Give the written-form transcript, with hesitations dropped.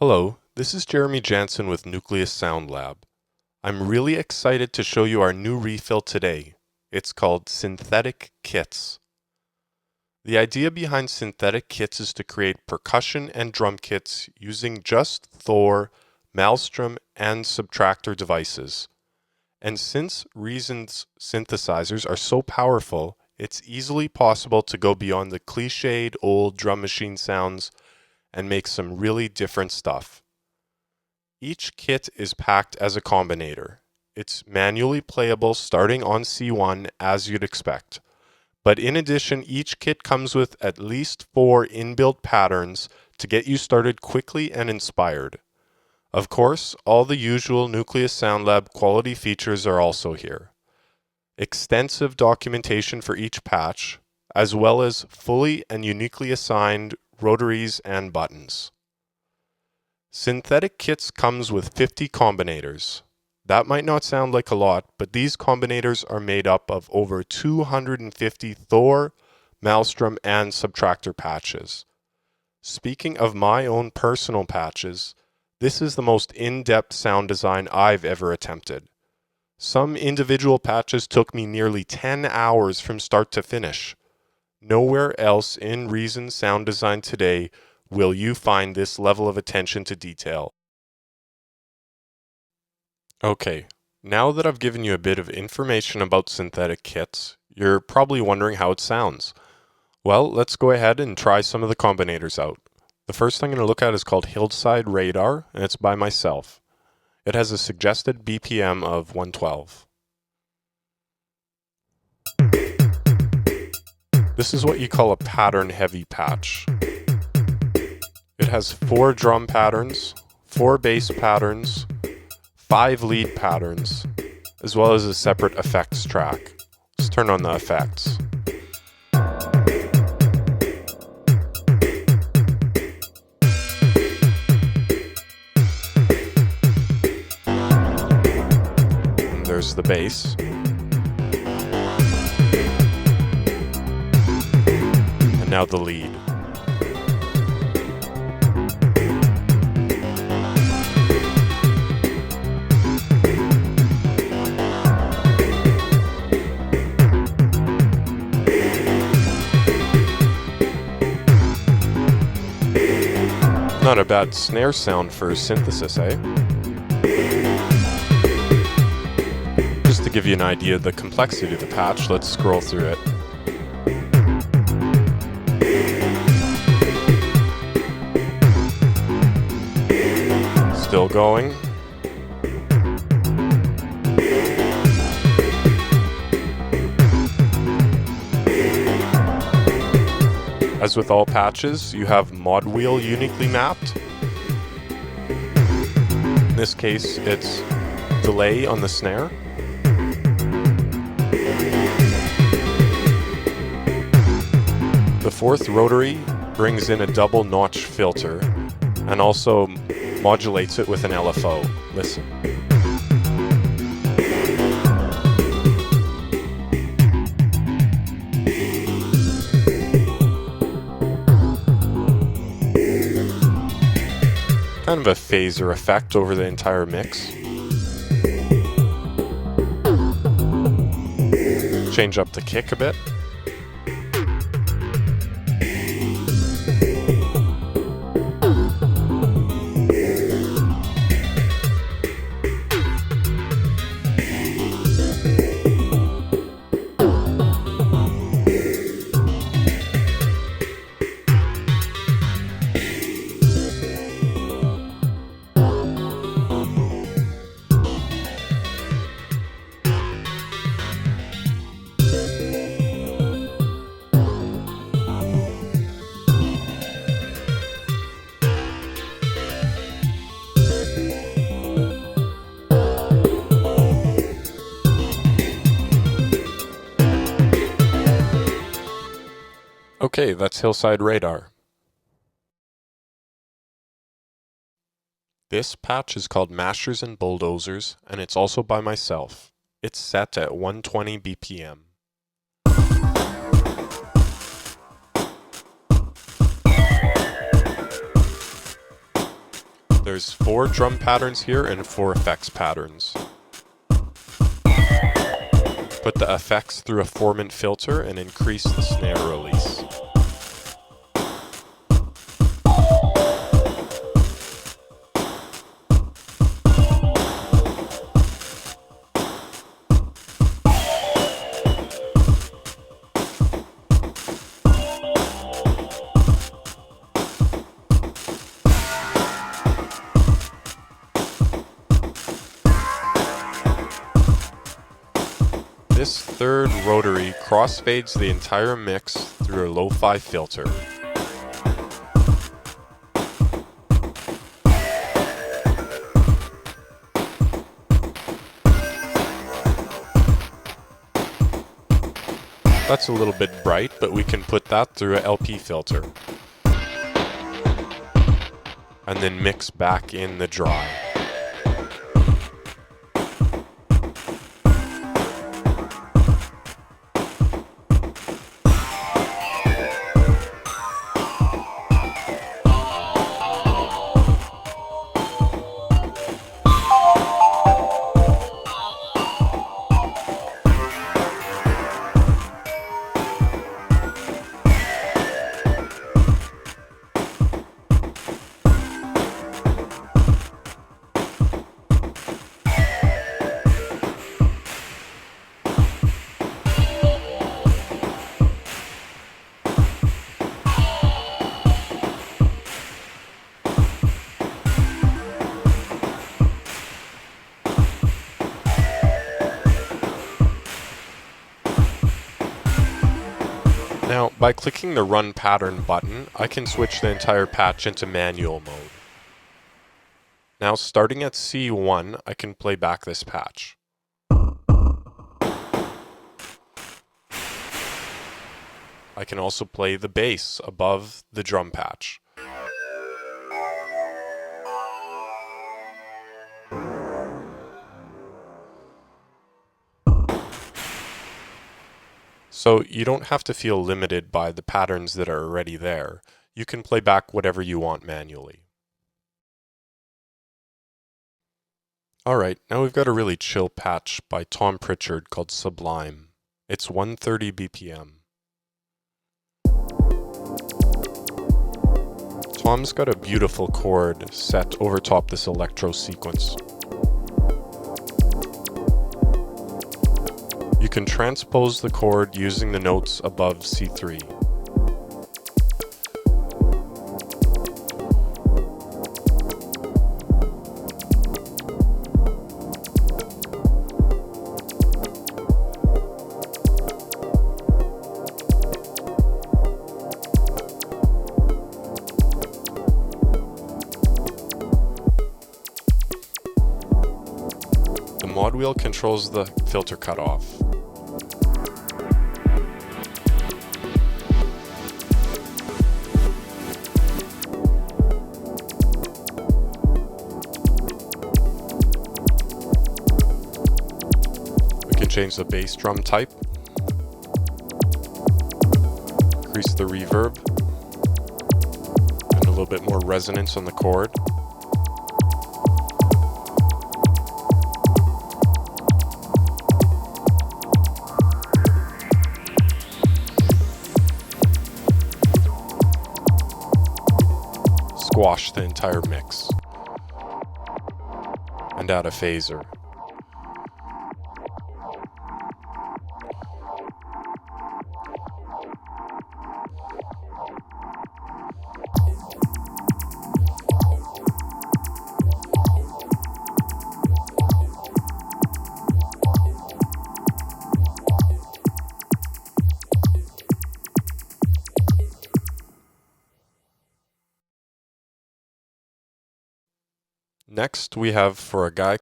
Hello, this is Jeremy Jansen with Nucleus SoundLab. I'm really excited to show you our new refill today. It's called Synthetic Kits. The idea behind synthetic kits is to create percussion and drum kits using just Thor, Malstrom and Subtractor devices. And since Reason's synthesizers are so powerful, it's easily possible to go beyond the cliched old drum machine sounds and make some really different stuff. Each kit is packed as a combinator. It's manually playable starting on C1 as you'd expect. But in addition, each kit comes with at least 4 inbuilt patterns to get you started quickly and inspired. Of course, all the usual Nucleus SoundLab quality features are also here. Extensive documentation for each patch, as well as fully and uniquely assigned rotaries and buttons. Synthetic kits comes with 50 combinators. That might not sound like a lot, but these combinators are made up of over 250 Thor, Malstrom, and Subtractor patches. Speaking of my own personal patches, this is the most in-depth sound design I've ever attempted. Some individual patches took me nearly 10 hours from start to finish. Nowhere else in Reason sound design today will you find this level of attention to detail. Okay, now that I've given you a bit of information about synthetic kits, you're probably wondering how it sounds. Well, let's go ahead and try some of the combinators out. The first thing I'm going to look at is called Hillside Radar, and it's by myself. It has a suggested BPM of 112. This is what you call a pattern-heavy patch. It has 4 drum patterns, 4 bass patterns, 5 lead patterns, as well as a separate effects track. Let's turn on the effects. And there's the bass. And now the lead. Not a bad snare sound for synthesis, eh? Just to give you an idea of the complexity of the patch, let's scroll through it. Still going. As with all patches, you have mod wheel uniquely mapped. In this case, it's delay on the snare. The 4th rotary brings in a double notch filter and also modulates it with an LFO. Listen. Kind of a phaser effect over the entire mix. Change up the kick a bit. Okay, that's Hillside Radar. This patch is called Mashers and Bulldozers, and it's also by myself. It's set at 120 BPM. there's 4 drum patterns here and 4 effects patterns. Put the effects through a formant filter and increase the snare release. This third rotary crossfades the entire mix through a lo-fi filter. That's a little bit bright, but we can put that through a LP filter. And then mix back in the dry. Now, by clicking the Run Pattern button, I can switch the entire patch into manual mode. Now, starting at C1, I can play back this patch. I can also play the bass above the drum patch. So you don't have to feel limited by the patterns that are already there. You can play back whatever you want manually. Alright, now we've got a really chill patch by Tom Pritchard called Sublime. It's 130 BPM. Tom's got a beautiful chord set over top this electro sequence. You can transpose the chord using the notes above C3. The mod wheel controls the filter cutoff. Change the bass drum type, increase the reverb, and a little bit more resonance on the chord. Squash the entire mix, and add a phaser. Next, we have for a guy